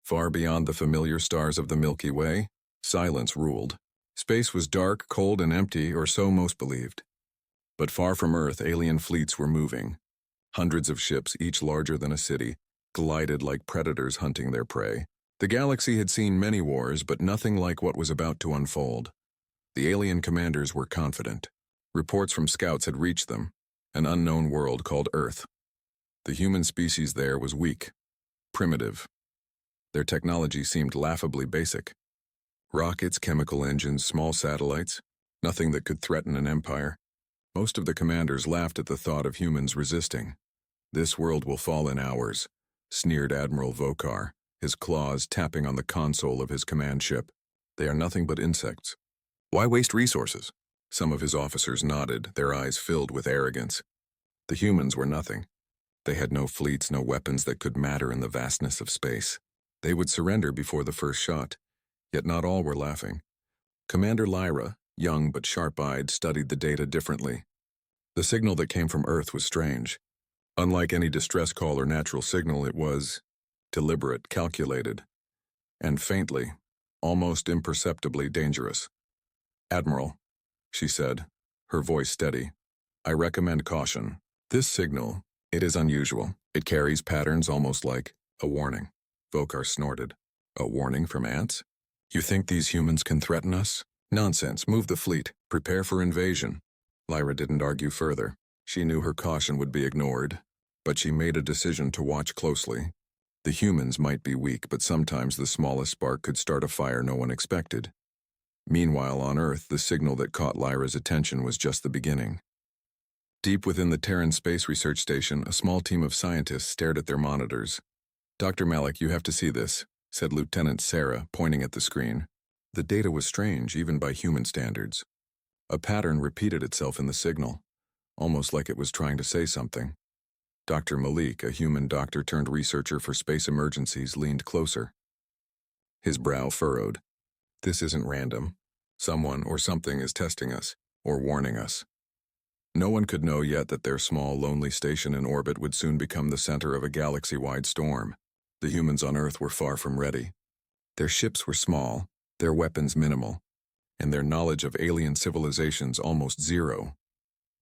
Far beyond the familiar stars of the Milky Way, silence ruled. Space was dark, cold, and empty, or so most believed. But far from Earth, alien fleets were moving. Hundreds of ships, each larger than a city, glided like predators hunting their prey. The galaxy had seen many wars, but nothing like what was about to unfold. The alien commanders were confident. Reports from scouts had reached them, an unknown world called Earth. The human species there was weak, primitive. Their technology seemed laughably basic. Rockets, chemical engines, small satellites, nothing that could threaten an empire. Most of the commanders laughed at the thought of humans resisting. "This world will fall in hours," sneered Admiral Vokar, his claws tapping on the console of his command ship. "They are nothing but insects. Why waste resources?" Some of his officers nodded, their eyes filled with arrogance. The humans were nothing. They had no fleets, no weapons that could matter in the vastness of space. They would surrender before the first shot, yet not all were laughing. Commander Lyra, young but sharp-eyed, studied the data differently. The signal that came from Earth was strange. Unlike any distress call or natural signal, it was deliberate, calculated, and faintly, almost imperceptibly dangerous. "Admiral," she said, her voice steady, "I recommend caution. This signal, it is unusual. It carries patterns almost like a warning." Vokar snorted. "A warning from ants? You think these humans can threaten us? Nonsense, move the fleet. Prepare for invasion." Lyra didn't argue further. She knew her caution would be ignored, but she made a decision to watch closely. The humans might be weak, but sometimes the smallest spark could start a fire no one expected. Meanwhile, on Earth, the signal that caught Lyra's attention was just the beginning. Deep within the Terran Space Research Station, a small team of scientists stared at their monitors. "Dr. Malik, you have to see this," said Lieutenant Sarah, pointing at the screen. The data was strange, even by human standards. A pattern repeated itself in the signal, almost like it was trying to say something. Dr. Malik, a human doctor turned researcher for space emergencies, leaned closer. His brow furrowed. "This isn't random. Someone or something is testing us, or warning us." No one could know yet that their small, lonely station in orbit would soon become the center of a galaxy-wide storm. The humans on Earth were far from ready. Their ships were small, their weapons minimal, and their knowledge of alien civilizations almost zero.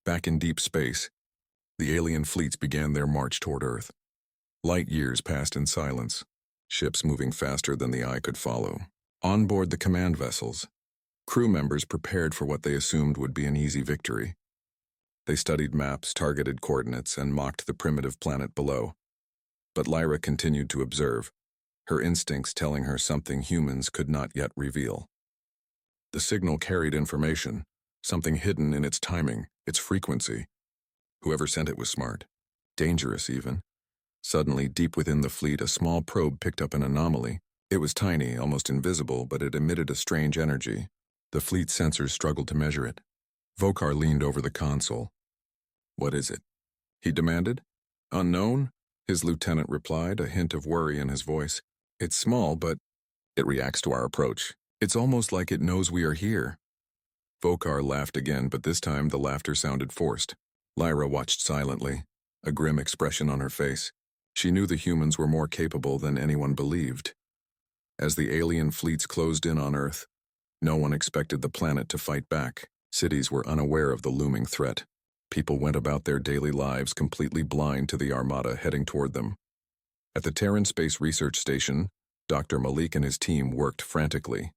Back in deep space, the alien fleets began their march toward Earth. Light years passed in silence, ships moving faster than the eye could follow. On board the command vessels, crew members prepared for what they assumed would be an easy victory. They studied maps, targeted coordinates, and mocked the primitive planet below. But Lyra continued to observe, her instincts telling her something humans could not yet reveal. The signal carried information, something hidden in its timing, its frequency. Whoever sent it was smart, dangerous even. Suddenly, deep within the fleet, a small probe picked up an anomaly. It was tiny, almost invisible, but it emitted a strange energy. The fleet's sensors struggled to measure it. Vokar leaned over the console. "What is it?" he demanded. "Unknown?" his lieutenant replied, a hint of worry in his voice. "It's small, but it reacts to our approach. It's almost like it knows we are here." Vokar laughed again, but this time the laughter sounded forced. Lyra watched silently, a grim expression on her face. She knew the humans were more capable than anyone believed. As the alien fleets closed in on Earth, no one expected the planet to fight back. Cities were unaware of the looming threat. People went about their daily lives completely blind to the armada heading toward them. At the Terran Space Research Station, Dr. Malik and his team worked frantically.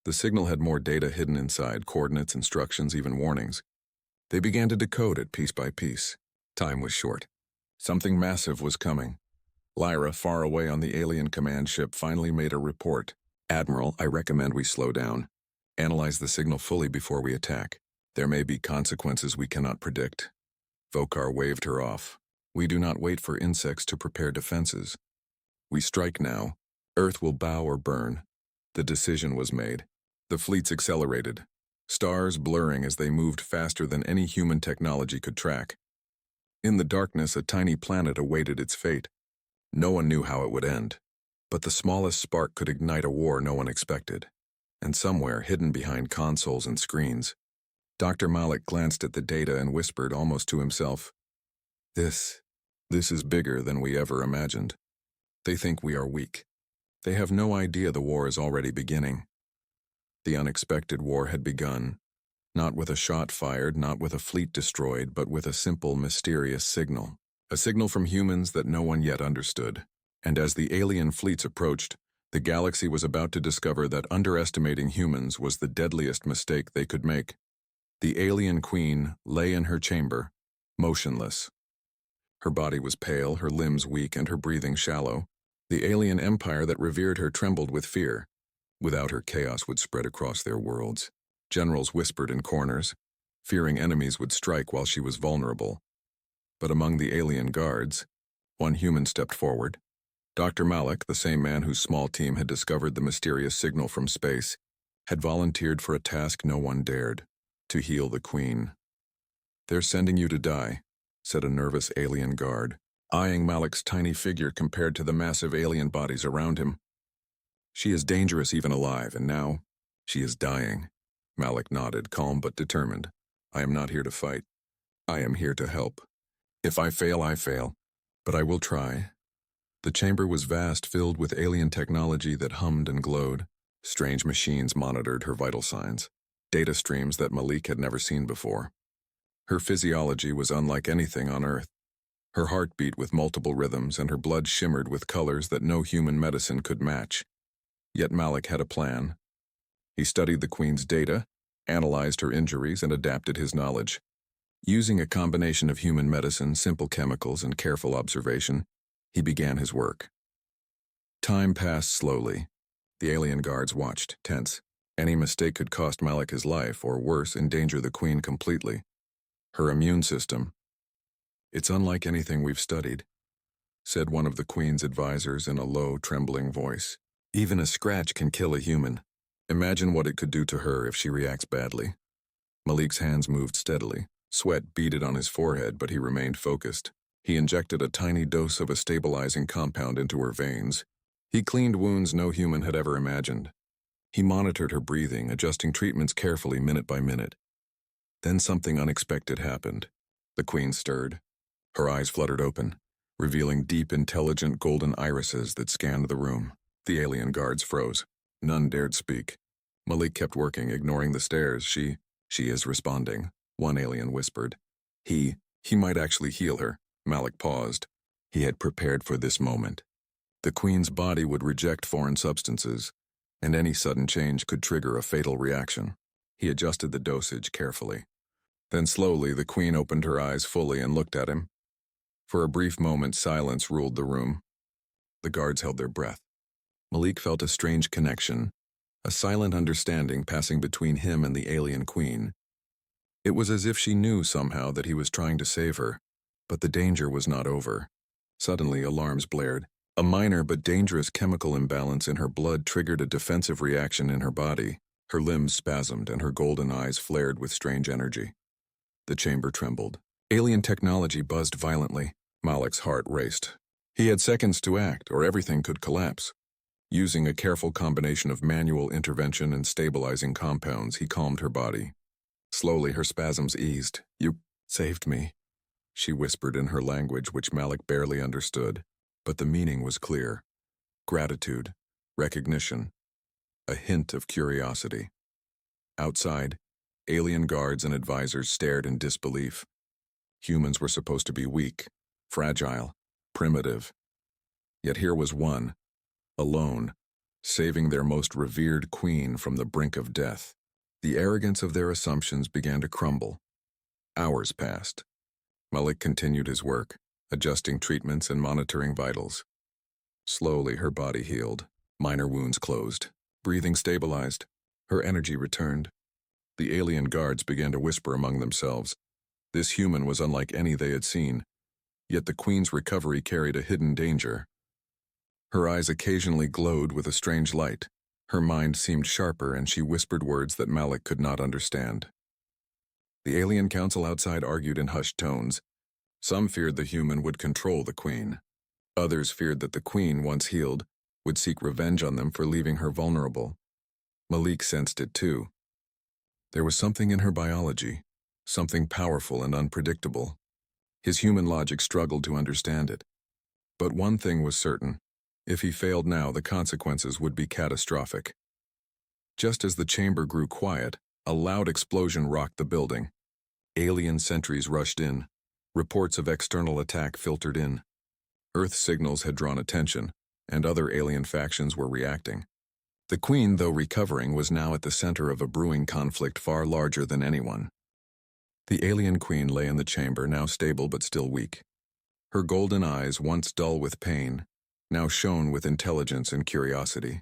The signal had more data hidden inside, coordinates, instructions, even warnings. They began to decode it piece by piece. Time was short. Something massive was coming. Lyra, far away on the alien command ship, finally made a report. "Admiral, I recommend we slow down. Analyze the signal fully before we attack. There may be consequences we cannot predict." Vokar waved her off. "We do not wait for insects to prepare defenses. We strike now. Earth will bow or burn." The decision was made. The fleets accelerated, stars blurring as they moved faster than any human technology could track. In the darkness, a tiny planet awaited its fate. No one knew how it would end, but the smallest spark could ignite a war no one expected. And somewhere, hidden behind consoles and screens, Dr. Malik glanced at the data and whispered almost to himself, This is bigger than we ever imagined. They think we are weak. They have no idea the war is already beginning. The unexpected war had begun, not with a shot fired, not with a fleet destroyed, but with a simple, mysterious signal. A signal from humans that no one yet understood. And as the alien fleets approached, the galaxy was about to discover that underestimating humans was the deadliest mistake they could make. The alien queen lay in her chamber, motionless. Her body was pale, her limbs weak, and her breathing shallow. The alien empire that revered her trembled with fear. Without her, chaos would spread across their worlds. Generals whispered in corners, fearing enemies would strike while she was vulnerable. But among the alien guards, one human stepped forward. Dr. Malik, the same man whose small team had discovered the mysterious signal from space, had volunteered for a task no one dared, to heal the queen. "They're sending you to die," said a nervous alien guard, eyeing Malik's tiny figure compared to the massive alien bodies around him. "She is dangerous even alive, and now she is dying." Malik nodded, calm but determined. "I am not here to fight. I am here to help. If I fail, I fail, but I will try." The chamber was vast, filled with alien technology that hummed and glowed. Strange machines monitored her vital signs, data streams that Malik had never seen before. Her physiology was unlike anything on Earth. Her heart beat with multiple rhythms, and her blood shimmered with colors that no human medicine could match. Yet Malik had a plan. He studied the Queen's data, analyzed her injuries, and adapted his knowledge. Using a combination of human medicine, simple chemicals, and careful observation, he began his work. Time passed slowly. The alien guards watched, tense. Any mistake could cost Malik his life, or worse, endanger the Queen completely. Her immune system. "It's unlike anything we've studied," said one of the Queen's advisors in a low, trembling voice. "Even a scratch can kill a human. Imagine what it could do to her if she reacts badly." Malik's hands moved steadily. Sweat beaded on his forehead, but he remained focused. He injected a tiny dose of a stabilizing compound into her veins. He cleaned wounds no human had ever imagined. He monitored her breathing, adjusting treatments carefully minute by minute. Then something unexpected happened. The Queen stirred. Her eyes fluttered open, revealing deep, intelligent golden irises that scanned the room. The alien guards froze. None dared speak. Malik kept working, ignoring the stares. She is responding," one alien whispered. He might actually heal her." Malik paused. He had prepared for this moment. The Queen's body would reject foreign substances, and any sudden change could trigger a fatal reaction. He adjusted the dosage carefully. Then slowly the Queen opened her eyes fully and looked at him. For a brief moment, silence ruled the room. The guards held their breath. Malik felt a strange connection, a silent understanding passing between him and the alien Queen. It was as if she knew somehow that he was trying to save her, but the danger was not over. Suddenly, alarms blared. A minor but dangerous chemical imbalance in her blood triggered a defensive reaction in her body. Her limbs spasmed and her golden eyes flared with strange energy. The chamber trembled. Alien technology buzzed violently. Malik's heart raced. He had seconds to act, or everything could collapse. Using a careful combination of manual intervention and stabilizing compounds, he calmed her body. Slowly, her spasms eased. "You saved me," she whispered in her language, which Malik barely understood. But the meaning was clear. Gratitude, recognition, a hint of curiosity. Outside, alien guards and advisors stared in disbelief. Humans were supposed to be weak, fragile, primitive. Yet here was one, alone, saving their most revered queen from the brink of death. The arrogance of their assumptions began to crumble. Hours passed. Malik continued his work, adjusting treatments and monitoring vitals. Slowly, her body healed. Minor wounds closed. Breathing stabilized. Her energy returned. The alien guards began to whisper among themselves. This human was unlike any they had seen. Yet the Queen's recovery carried a hidden danger. Her eyes occasionally glowed with a strange light. Her mind seemed sharper, and she whispered words that Malik could not understand. The alien council outside argued in hushed tones. Some feared the human would control the Queen. Others feared that the Queen, once healed, would seek revenge on them for leaving her vulnerable. Malik sensed it too. There was something in her biology, something powerful and unpredictable. His human logic struggled to understand it. But one thing was certain. If he failed now, the consequences would be catastrophic. Just as the chamber grew quiet, a loud explosion rocked the building. Alien sentries rushed in. Reports of external attack filtered in. Earth signals had drawn attention, and other alien factions were reacting. The Queen, though recovering, was now at the center of a brewing conflict far larger than anyone. The alien Queen lay in the chamber, now stable but still weak. Her golden eyes, once dull with pain, now shone with intelligence and curiosity.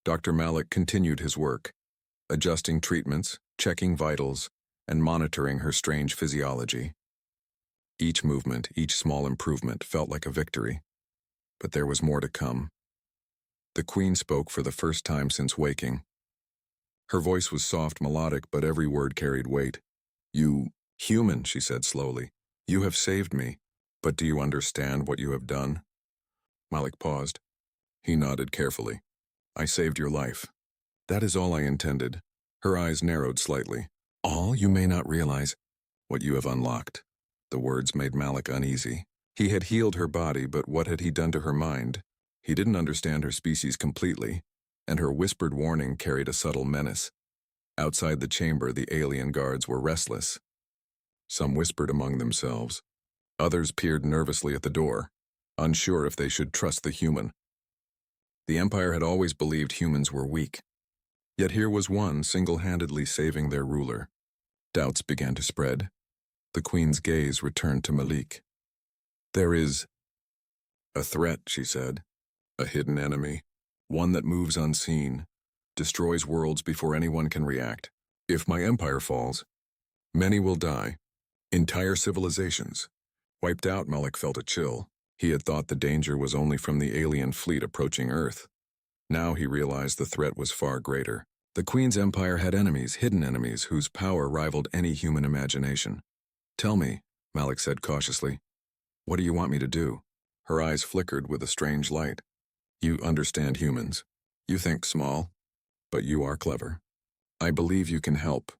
Dr. Malik continued his work, adjusting treatments, checking vitals, and monitoring her strange physiology. Each movement, each small improvement felt like a victory. But there was more to come. The Queen spoke for the first time since waking. Her voice was soft, melodic, but every word carried weight. "You, human," she said slowly, "you have saved me, but do you understand what you have done?" Malik paused. He nodded carefully. "I saved your life. That is all I intended." Her eyes narrowed slightly. "All? You may not realize what you have unlocked." The words made Malik uneasy. He had healed her body, but what had he done to her mind? He didn't understand her species completely, and her whispered warning carried a subtle menace. Outside the chamber, the alien guards were restless. Some whispered among themselves. Others peered nervously at the door, unsure if they should trust the human. The Empire had always believed humans were weak. Yet here was one single-handedly saving their ruler. Doubts began to spread. The Queen's gaze returned to Malik. "There is a threat," she said. "A hidden enemy. One that moves unseen, destroys worlds before anyone can react. If my empire falls, many will die. Entire civilizations." Wiped out, Malik felt a chill. He had thought the danger was only from the alien fleet approaching Earth. Now he realized the threat was far greater. The Queen's empire had enemies, hidden enemies, whose power rivaled any human imagination. "Tell me," Malik said cautiously, "what do you want me to do?" Her eyes flickered with a strange light. "You understand humans. You think small, but you are clever. I believe you can help,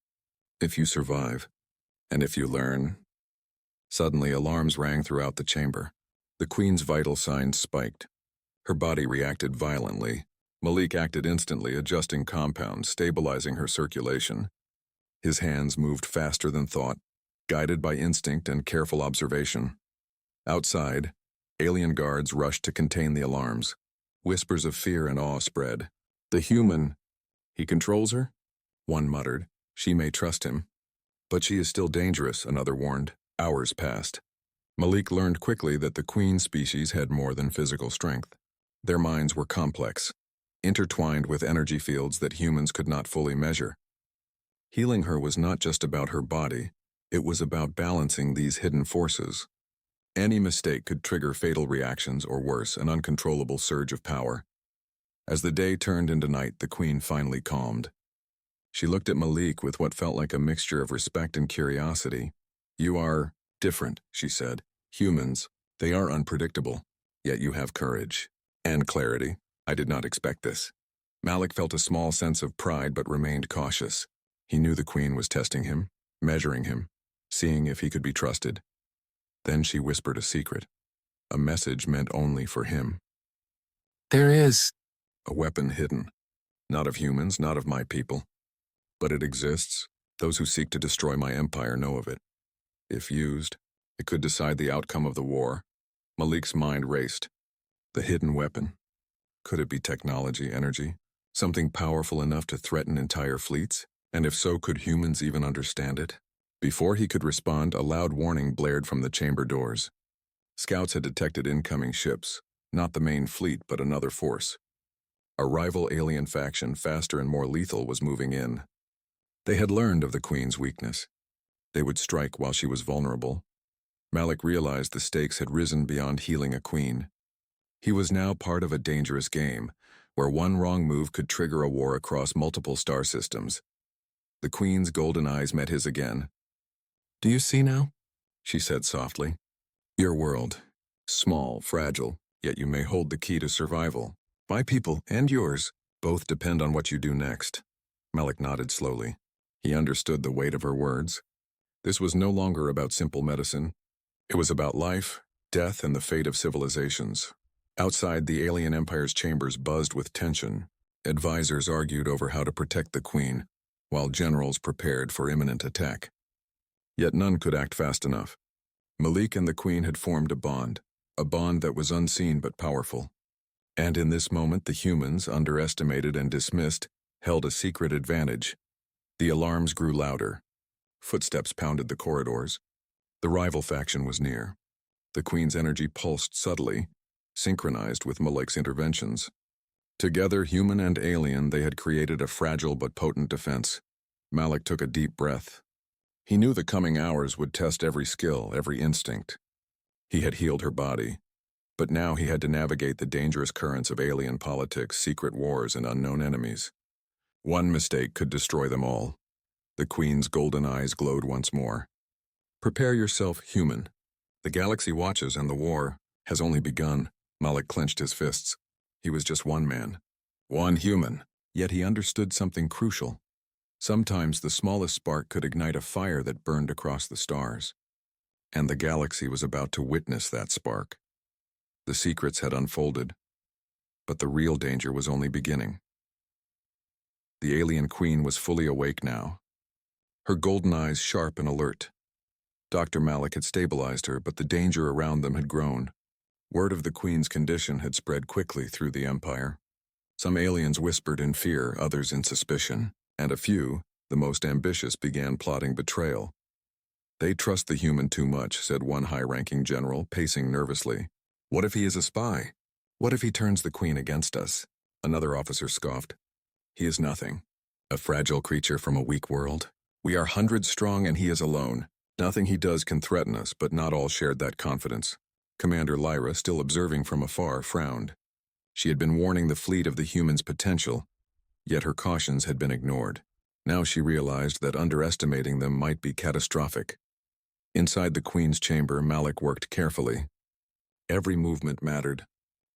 if you survive, and if you learn." Suddenly, alarms rang throughout the chamber. The Queen's vital signs spiked. Her body reacted violently. Malik acted instantly, adjusting compounds, stabilizing her circulation. His hands moved faster than thought, guided by instinct and careful observation. Outside, alien guards rushed to contain the alarms. Whispers of fear and awe spread. "The human, he controls her?" one muttered. "She may trust him." "But she is still dangerous," another warned. Hours passed. Malik learned quickly that the Queen species had more than physical strength. Their minds were complex, intertwined with energy fields that humans could not fully measure. Healing her was not just about her body, it was about balancing these hidden forces. Any mistake could trigger fatal reactions or worse, an uncontrollable surge of power. As the day turned into night, the Queen finally calmed. She looked at Malik with what felt like a mixture of respect and curiosity. "You are different," she said. "Humans, they are unpredictable, yet you have courage and clarity. I did not expect this." Malik felt a small sense of pride but remained cautious. He knew the Queen was testing him, measuring him, seeing if he could be trusted. Then she whispered a secret, a message meant only for him. "There is a weapon hidden, not of humans, not of my people. But it exists. Those who seek to destroy my empire know of it. If used, it could decide the outcome of the war." Malik's mind raced. The hidden weapon. Could it be technology, energy? Something powerful enough to threaten entire fleets? And if so, could humans even understand it? Before he could respond, a loud warning blared from the chamber doors. Scouts had detected incoming ships, not the main fleet, but another force. A rival alien faction, faster and more lethal, was moving in. They had learned of the Queen's weakness. They would strike while she was vulnerable. Malik realized the stakes had risen beyond healing a queen. He was now part of a dangerous game, where one wrong move could trigger a war across multiple star systems. The Queen's golden eyes met his again. "Do you see now?" she said softly. "Your world, small, fragile, yet you may hold the key to survival. My people, and yours, both depend on what you do next." Malik nodded slowly. He understood the weight of her words. This was no longer about simple medicine. It was about life, death, and the fate of civilizations. Outside, the alien empire's chambers buzzed with tension. Advisors argued over how to protect the queen, while generals prepared for imminent attack. Yet none could act fast enough. Malik and the queen had formed a bond that was unseen but powerful. And in this moment, the humans, underestimated and dismissed, held a secret advantage. The alarms grew louder. Footsteps pounded the corridors. The rival faction was near. The queen's energy pulsed subtly, synchronized with Malik's interventions. Together, human and alien, they had created a fragile but potent defense. Malik took a deep breath. He knew the coming hours would test every skill, every instinct. He had healed her body, but now he had to navigate the dangerous currents of alien politics, secret wars, and unknown enemies. One mistake could destroy them all. The queen's golden eyes glowed once more. Prepare yourself, human. The galaxy watches and the war has only begun. Malik clenched his fists. He was just one man, one human, yet he understood something crucial. Sometimes the smallest spark could ignite a fire that burned across the stars. And the galaxy was about to witness that spark. The secrets had unfolded, but the real danger was only beginning. The alien queen was fully awake now, her golden eyes sharp and alert. Dr. Malik had stabilized her, but the danger around them had grown. Word of the queen's condition had spread quickly through the empire. Some aliens whispered in fear, others in suspicion, and a few, the most ambitious, began plotting betrayal. They trust the human too much, said one high-ranking general, pacing nervously. What if he is a spy? What if he turns the queen against us? Another officer scoffed. He is nothing. A fragile creature from a weak world. We are hundreds strong and he is alone. Nothing he does can threaten us, but not all shared that confidence. Commander Lyra, still observing from afar, frowned. She had been warning the fleet of the humans' potential, yet her cautions had been ignored. Now she realized that underestimating them might be catastrophic. Inside the queen's chamber, Malik worked carefully. Every movement mattered.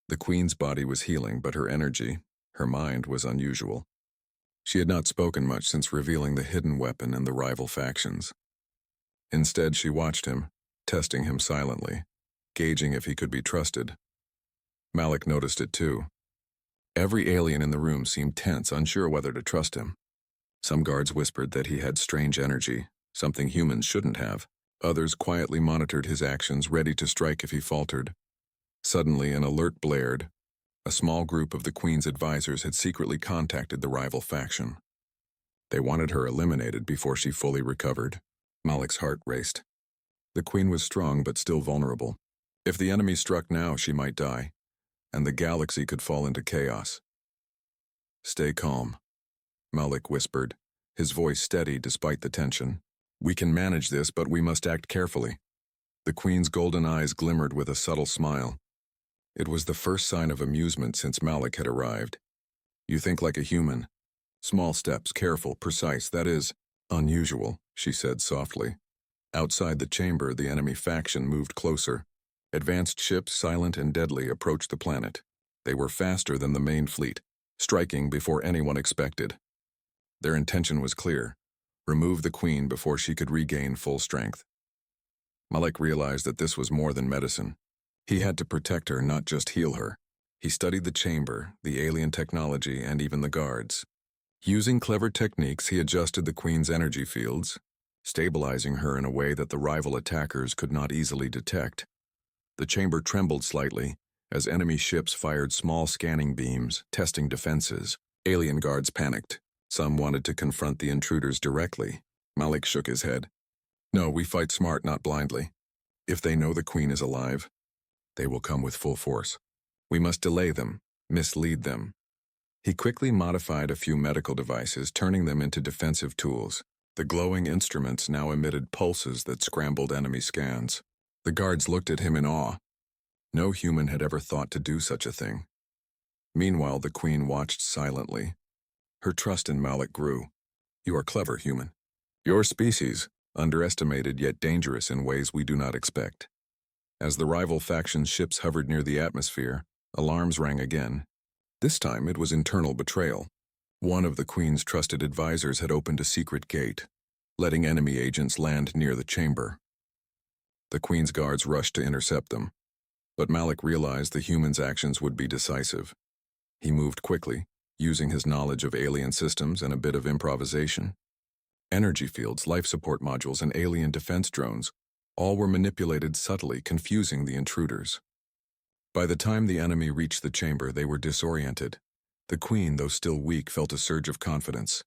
The queen's body was healing, but her energy, her mind, was unusual. She had not spoken much since revealing the hidden weapon and the rival factions. Instead, she watched him, testing him silently, gauging if he could be trusted. Malik noticed it too. Every alien in the room seemed tense, unsure whether to trust him. Some guards whispered that he had strange energy, something humans shouldn't have. Others quietly monitored his actions, ready to strike if he faltered. Suddenly, an alert blared. A small group of the queen's advisors had secretly contacted the rival faction. They wanted her eliminated before she fully recovered. Malik's heart raced. The queen was strong but still vulnerable. If the enemy struck now, she might die, and the galaxy could fall into chaos. Stay calm, Malik whispered, his voice steady despite the tension. We can manage this, but we must act carefully. The queen's golden eyes glimmered with a subtle smile. It was the first sign of amusement since Malik had arrived. You think like a human. Small steps, careful, precise, that is unusual, she said softly. Outside the chamber, the enemy faction moved closer. Advanced ships, silent and deadly, approached the planet. They were faster than the main fleet, striking before anyone expected. Their intention was clear: remove the queen before she could regain full strength. Malik realized that this was more than medicine. He had to protect her, not just heal her. He studied the chamber, the alien technology, and even the guards. Using clever techniques, he adjusted the queen's energy fields, stabilizing her in a way that the rival attackers could not easily detect. The chamber trembled slightly as enemy ships fired small scanning beams, testing defenses. Alien guards panicked. Some wanted to confront the intruders directly. Malik shook his head. No, we fight smart, not blindly. If they know the queen is alive, they will come with full force. We must delay them, mislead them. He quickly modified a few medical devices, turning them into defensive tools. The glowing instruments now emitted pulses that scrambled enemy scans. The guards looked at him in awe. No human had ever thought to do such a thing. Meanwhile, the queen watched silently. Her trust in Malik grew. You are clever, human. Your species, underestimated yet dangerous in ways we do not expect. As the rival faction's ships hovered near the atmosphere, alarms rang again. This time it was internal betrayal. One of the queen's trusted advisors had opened a secret gate, letting enemy agents land near the chamber. The queen's guards rushed to intercept them. But Malik realized the human's actions would be decisive. He moved quickly, using his knowledge of alien systems and a bit of improvisation. Energy fields, life support modules, and alien defense drones all were manipulated subtly, confusing the intruders. By the time the enemy reached the chamber, they were disoriented. The queen, though still weak, felt a surge of confidence.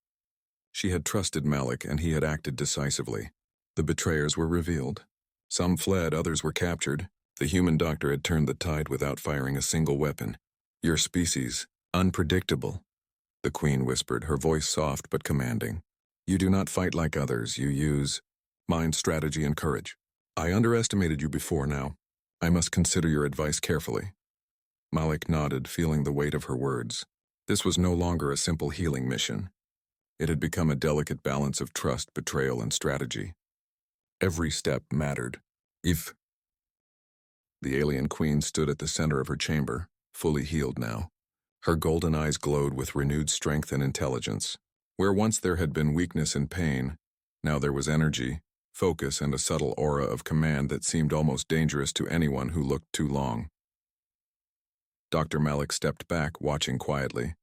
She had trusted Malik, and he had acted decisively. The betrayers were revealed. Some fled, others were captured. The human doctor had turned the tide without firing a single weapon. "Your species, unpredictable," the queen whispered, her voice soft but commanding. "You do not fight like others. You use mind, strategy, and courage. I underestimated you before now. I must consider your advice carefully." Malik nodded, feeling the weight of her words. This was no longer a simple healing mission. It had become a delicate balance of trust, betrayal, and strategy. Every step mattered. If the alien queen stood at the center of her chamber, fully healed now. Her golden eyes glowed with renewed strength and intelligence. Where once there had been weakness and pain, now there was energy, focus, and a subtle aura of command that seemed almost dangerous to anyone who looked too long. Dr. Malik stepped back, watching quietly.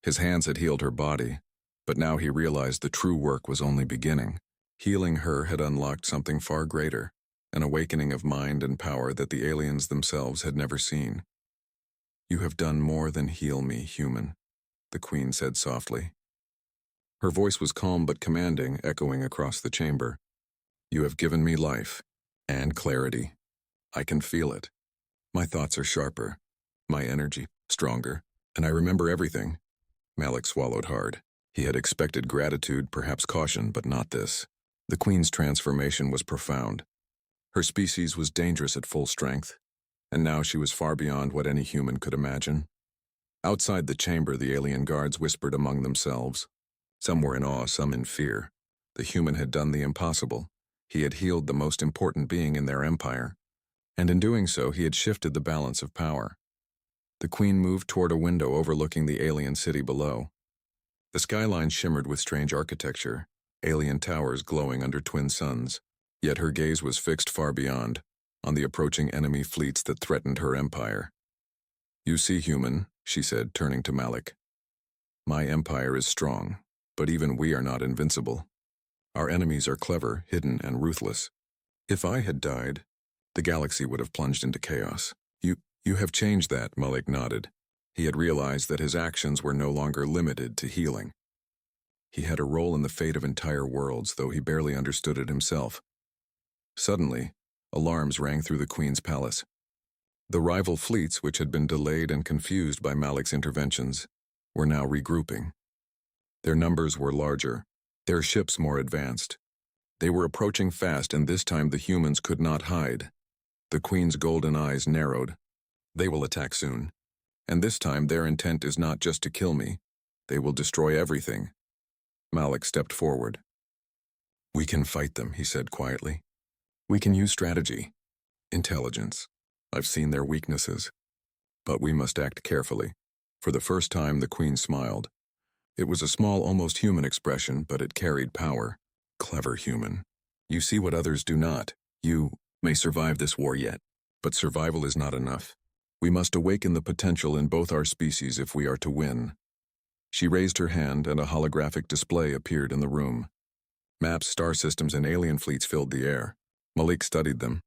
His hands had healed her body, but now he realized the true work was only beginning. Healing her had unlocked something far greater, an awakening of mind and power that the aliens themselves had never seen. "You have done more than heal me, human," the queen said softly. Her voice was calm but commanding, echoing across the chamber. "You have given me life and clarity. I can feel it. My thoughts are sharper, my energy stronger, and I remember everything." Malik swallowed hard. He had expected gratitude, perhaps caution, but not this. The queen's transformation was profound. Her species was dangerous at full strength, and now she was far beyond what any human could imagine. Outside the chamber, the alien guards whispered among themselves. Some were in awe, some in fear. The human had done the impossible. He had healed the most important being in their empire, and in doing so, he had shifted the balance of power. The queen moved toward a window overlooking the alien city below. The skyline shimmered with strange architecture, alien towers glowing under twin suns. Yet her gaze was fixed far beyond, on the approaching enemy fleets that threatened her empire. "You see, human," she said, turning to Malik. "My empire is strong, but even we are not invincible. Our enemies are clever, hidden, and ruthless. If I had died, the galaxy would have plunged into chaos. You have changed that," Malik nodded. He had realized that his actions were no longer limited to healing. He had a role in the fate of entire worlds, though he barely understood it himself. Suddenly, alarms rang through the Queen's palace. The rival fleets, which had been delayed and confused by Malik's interventions, were now regrouping. Their numbers were larger, their ships more advanced. They were approaching fast, and this time the humans could not hide. The Queen's golden eyes narrowed. "They will attack soon. And this time their intent is not just to kill me. They will destroy everything." Malik stepped forward. "We can fight them," he said quietly. "We can use strategy, intelligence. I've seen their weaknesses. But we must act carefully." For the first time, the Queen smiled. It was a small, almost human expression, but it carried power. "Clever human. You see what others do not. You may survive this war yet, but survival is not enough. We must awaken the potential in both our species if we are to win." She raised her hand, and a holographic display appeared in the room. Maps, star systems, and alien fleets filled the air. Malik studied them,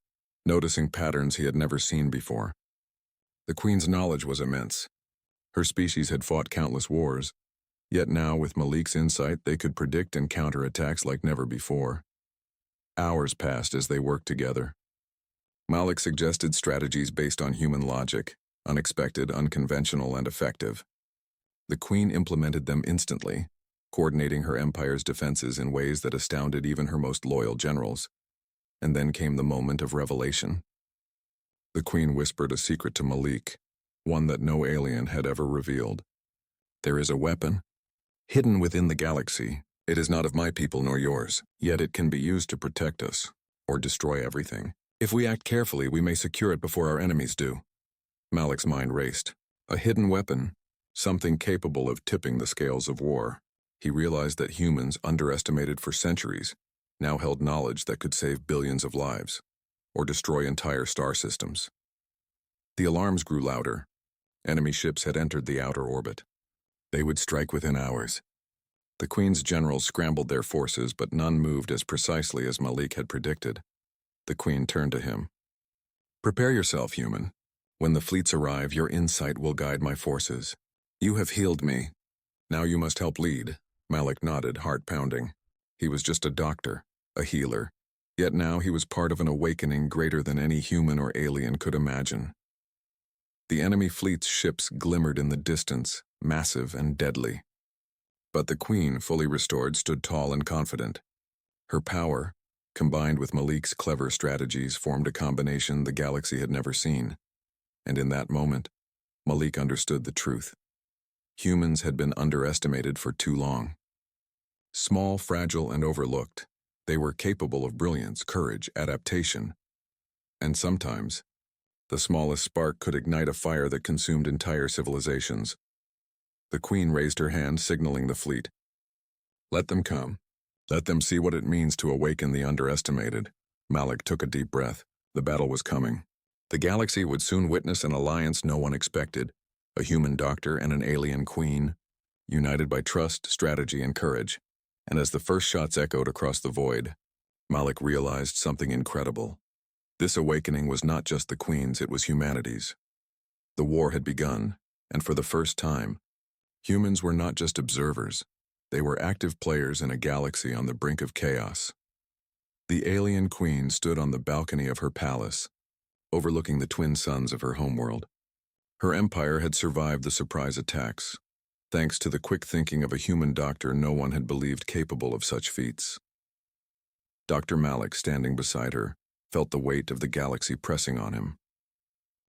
noticing patterns he had never seen before. The Queen's knowledge was immense. Her species had fought countless wars, yet now, with Malik's insight, they could predict and counter attacks like never before. Hours passed as they worked together. Malik suggested strategies based on human logic, unexpected, unconventional, and effective. The Queen implemented them instantly, coordinating her empire's defenses in ways that astounded even her most loyal generals. And then came the moment of revelation. The Queen whispered a secret to Malik, one that no alien had ever revealed. "There is a weapon, hidden within the galaxy. It is not of my people nor yours, yet it can be used to protect us, or destroy everything. If we act carefully, we may secure it before our enemies do." Malik's mind raced. A hidden weapon, something capable of tipping the scales of war. He realized that humans, underestimated for centuries, now held knowledge that could save billions of lives, or destroy entire star systems. The alarms grew louder. Enemy ships had entered the outer orbit. They would strike within hours. The Queen's generals scrambled their forces, but none moved as precisely as Malik had predicted. The Queen turned to him. "Prepare yourself, human. When the fleets arrive, your insight will guide my forces. You have healed me. Now you must help lead." Malik nodded, heart pounding. He was just a doctor, a healer. Yet now he was part of an awakening greater than any human or alien could imagine. The enemy fleet's ships glimmered in the distance, massive and deadly. But the Queen, fully restored, stood tall and confident. Her power, combined with Malik's clever strategies, formed a combination the galaxy had never seen. And in that moment, Malik understood the truth. Humans had been underestimated for too long. Small, fragile, and overlooked, they were capable of brilliance, courage, adaptation. And sometimes, the smallest spark could ignite a fire that consumed entire civilizations. The Queen raised her hand, signaling the fleet. "Let them come. Let them see what it means to awaken the underestimated." Malik took a deep breath. The battle was coming. The galaxy would soon witness an alliance no one expected, a human doctor and an alien queen, united by trust, strategy, and courage. And as the first shots echoed across the void, Malik realized something incredible. This awakening was not just the Queen's, it was humanity's. The war had begun, and for the first time, humans were not just observers. They were active players in a galaxy on the brink of chaos. The alien queen stood on the balcony of her palace, overlooking the twin suns of her homeworld. Her empire had survived the surprise attacks, thanks to the quick thinking of a human doctor no one had believed capable of such feats. Dr. Malik, standing beside her, felt the weight of the galaxy pressing on him.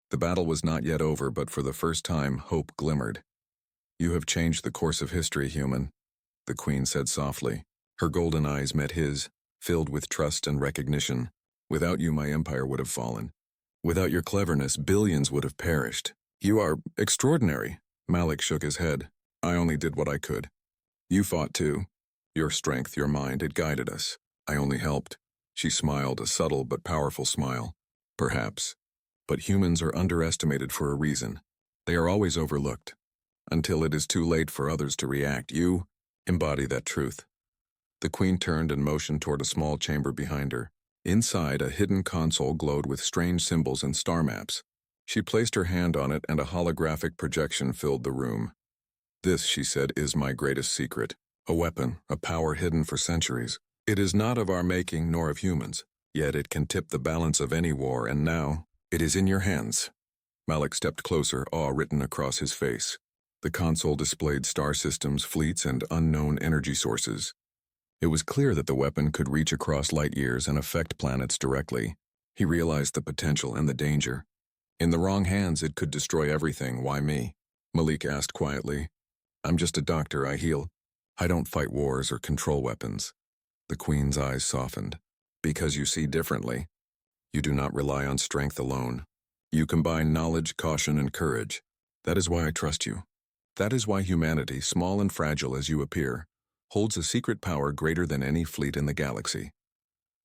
The battle was not yet over, but for the first time, hope glimmered. "You have changed the course of history, human," the Queen said softly. Her golden eyes met his, filled with trust and recognition. "Without you, my empire would have fallen. Without your cleverness, billions would have perished. You are extraordinary." Malik shook his head. "I only did what I could. You fought too. Your strength, your mind, it guided us. I only helped." She smiled, a subtle but powerful smile. "Perhaps. But humans are underestimated for a reason. They are always overlooked. Until it is too late for others to react. You embody that truth." The Queen turned and motioned toward a small chamber behind her. Inside, a hidden console glowed with strange symbols and star maps. She placed her hand on it, and a holographic projection filled the room. "This," she said, "is my greatest secret. A weapon, a power hidden for centuries. It is not of our making nor of humans, yet it can tip the balance of any war, and now it is in your hands." Malik stepped closer, awe written across his face. The console displayed star systems, fleets, and unknown energy sources. It was clear that the weapon could reach across light years and affect planets directly. He realized the potential and the danger. In the wrong hands, it could destroy everything. "Why me?" Malik asked quietly. "I'm just a doctor, I heal. I don't fight wars or control weapons." The Queen's eyes softened. "Because you see differently. You do not rely on strength alone. You combine knowledge, caution, and courage. That is why I trust you. That is why humanity, small and fragile as you appear, holds a secret power greater than any fleet in the galaxy."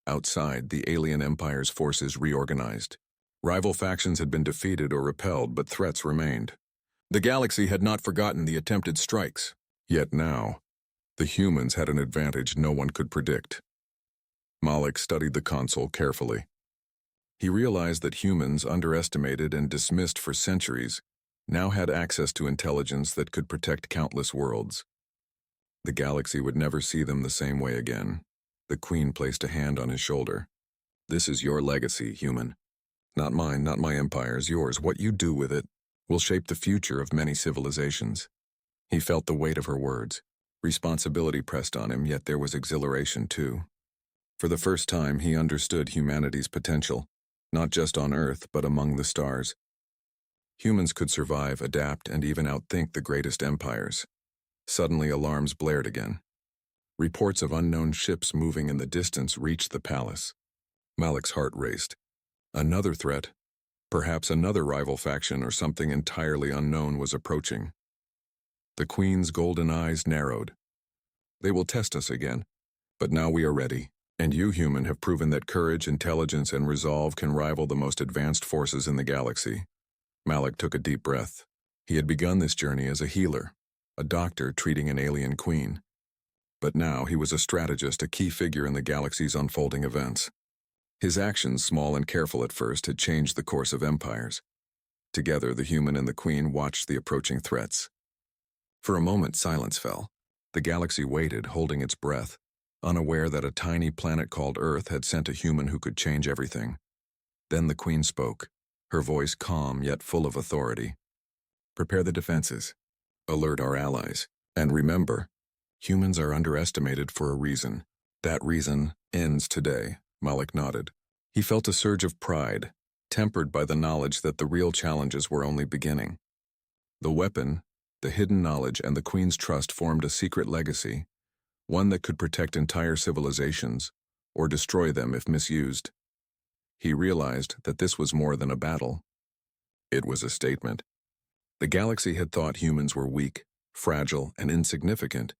Outside, the alien empire's forces reorganized. Rival factions had been defeated or repelled, but threats remained. The galaxy had not forgotten the attempted strikes. Yet now, the humans had an advantage no one could predict. Malik studied the console carefully. He realized that humans, underestimated and dismissed for centuries, now had access to intelligence that could protect countless worlds. The galaxy would never see them the same way again. The Queen placed a hand on his shoulder. "This is your legacy, human. Not mine, not my empire's, yours. What you do with it will shape the future of many civilizations." He felt the weight of her words. Responsibility pressed on him, yet there was exhilaration too. For the first time, he understood humanity's potential, not just on Earth, but among the stars. Humans could survive, adapt, and even outthink the greatest empires. Suddenly, alarms blared again. Reports of unknown ships moving in the distance reached the palace. Malik's heart raced. Another threat, perhaps another rival faction or something entirely unknown, was approaching. The Queen's golden eyes narrowed. "They will test us again, but now we are ready. And you, human, have proven that courage, intelligence, and resolve can rival the most advanced forces in the galaxy. Malik took a deep breath. He had begun this journey as a healer, a doctor treating an alien queen. But now he was a strategist, a key figure in the galaxy's unfolding events. His actions, small and careful at first, had changed the course of empires. Together, the human and the queen watched the approaching threats. For a moment, silence fell. The galaxy waited, holding its breath, unaware that a tiny planet called Earth had sent a human who could change everything. Then the queen spoke, her voice calm yet full of authority. "Prepare the defenses. Alert our allies. And remember, humans are underestimated for a reason. That reason ends today." Malik nodded. He felt a surge of pride, tempered by the knowledge that the real challenges were only beginning. The weapon, the hidden knowledge, and the queen's trust formed a secret legacy, one that could protect entire civilizations or destroy them if misused. He realized that this was more than a battle. It was a statement. The galaxy had thought humans were weak, fragile, and insignificant.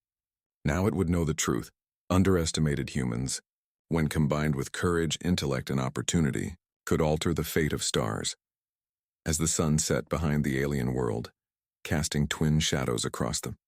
Now it would know the truth. Underestimated humans, when combined with courage, intellect, and opportunity, could alter the fate of stars. As the sun set behind the alien world, casting twin shadows across them,